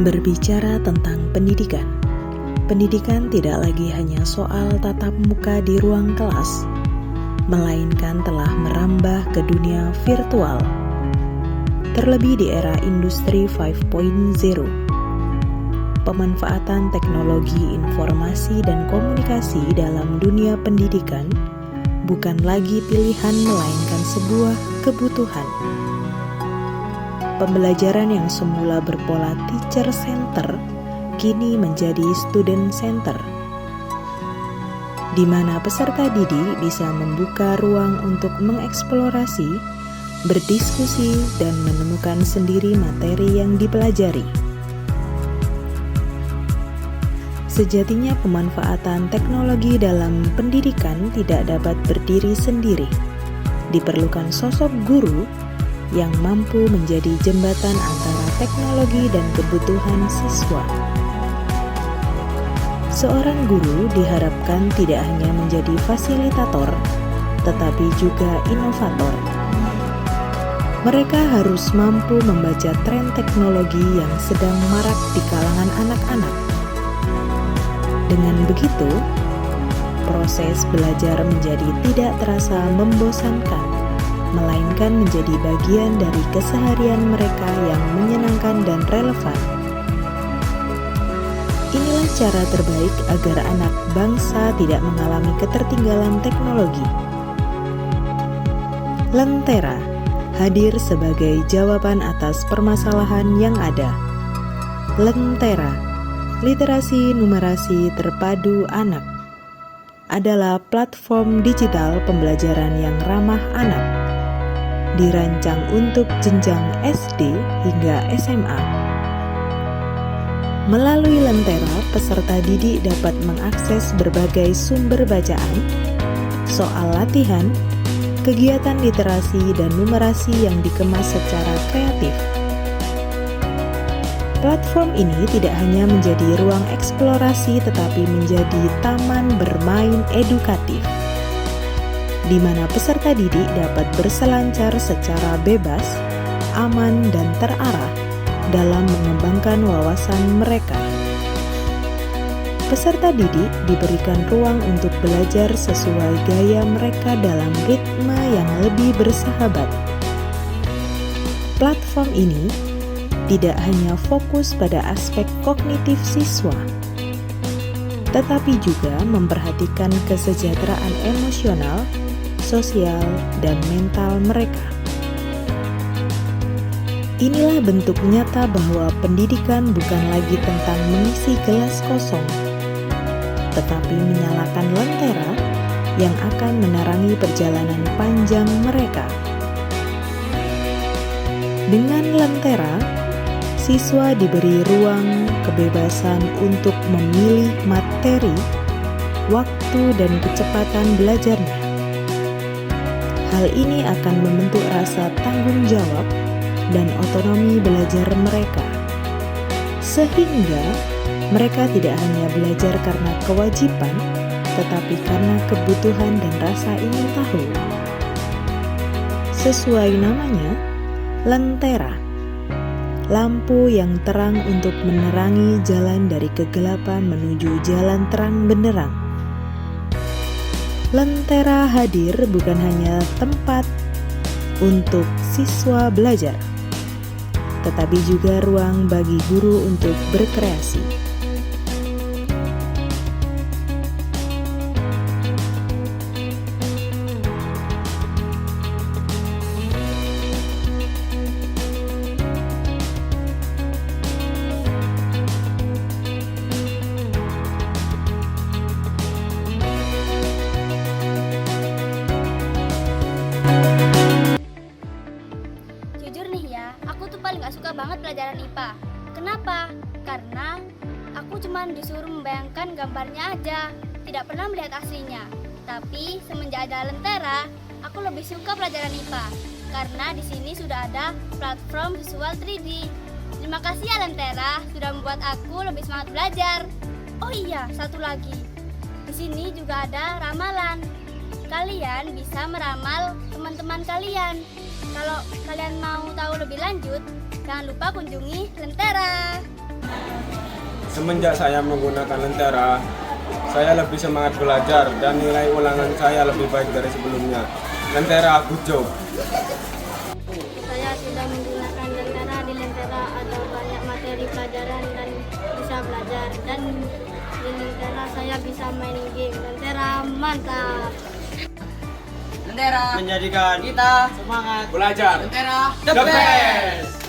Berbicara tentang pendidikan, pendidikan tidak lagi hanya soal tatap muka di ruang kelas, melainkan telah merambah ke dunia virtual. Terlebih di era industri 5.0, pemanfaatan teknologi informasi dan komunikasi dalam dunia pendidikan bukan lagi pilihan melainkan sebuah kebutuhan. Pembelajaran yang semula berpola teacher center kini menjadi student center, di mana peserta didik bisa membuka ruang untuk mengeksplorasi, berdiskusi, dan menemukan sendiri materi yang dipelajari. Sejatinya pemanfaatan teknologi dalam pendidikan tidak dapat berdiri sendiri. Diperlukan sosok guru yang mampu menjadi jembatan antara teknologi dan kebutuhan siswa. Seorang guru diharapkan tidak hanya menjadi fasilitator, tetapi juga inovator. Mereka harus mampu membaca tren teknologi yang sedang marak di kalangan anak-anak. Dengan begitu, proses belajar menjadi tidak terasa membosankan, melainkan menjadi bagian dari keseharian mereka yang menyenangkan dan relevan. Inilah cara terbaik agar anak bangsa tidak mengalami ketertinggalan teknologi. Lentera hadir sebagai jawaban atas permasalahan yang ada. Lentera, literasi numerasi terpadu anak, adalah platform digital pembelajaran yang ramah anak, dirancang untuk jenjang SD hingga SMA. Melalui Lentera, peserta didik dapat mengakses berbagai sumber bacaan, soal latihan, kegiatan literasi dan numerasi yang dikemas secara kreatif. Platform ini tidak hanya menjadi ruang eksplorasi tetapi menjadi taman bermain edukatif, di mana peserta didik dapat berselancar secara bebas, aman, dan terarah dalam mengembangkan wawasan mereka. Peserta didik diberikan ruang untuk belajar sesuai gaya mereka dalam ritme yang lebih bersahabat. Platform ini tidak hanya fokus pada aspek kognitif siswa, tetapi juga memperhatikan kesejahteraan emosional, sosial, dan mental mereka. Inilah bentuk nyata bahwa pendidikan bukan lagi tentang mengisi gelas kosong, tetapi menyalakan lentera yang akan menerangi perjalanan panjang mereka. Dengan lentera, siswa diberi ruang kebebasan untuk memilih materi, waktu, dan kecepatan belajarnya. Hal ini akan membentuk rasa tanggung jawab dan otonomi belajar mereka, sehingga mereka tidak hanya belajar karena kewajiban, tetapi karena kebutuhan dan rasa ingin tahu. Sesuai namanya, lentera, lampu yang terang untuk menerangi jalan dari kegelapan menuju jalan terang benderang. Lentera hadir bukan hanya tempat untuk siswa belajar, tetapi juga ruang bagi guru untuk berkreasi. Jujur nih ya, aku tuh paling gak suka banget pelajaran IPA. Kenapa? Karena aku cuma disuruh membayangkan gambarnya aja, tidak pernah melihat aslinya. Tapi semenjak ada Lentera, aku lebih suka pelajaran IPA karena di sini sudah ada platform visual 3D. Terima kasih ya Lentera, sudah membuat aku lebih semangat belajar. Oh iya, satu lagi. Di sini juga ada ramalan. Kalian bisa meramal teman-teman kalian. Kalau kalian mau tahu lebih lanjut, jangan lupa kunjungi Lentera. Semenjak saya menggunakan Lentera, saya lebih semangat belajar dan nilai ulangan saya lebih baik dari sebelumnya. Lentera, good job. Saya sudah menggunakan Lentera. Di Lentera ada banyak materi pelajaran dan bisa belajar. Dan di Lentera saya bisa main game. Lentera mantap. Lentera Menjadikan kita semangat belajar Lentera the best.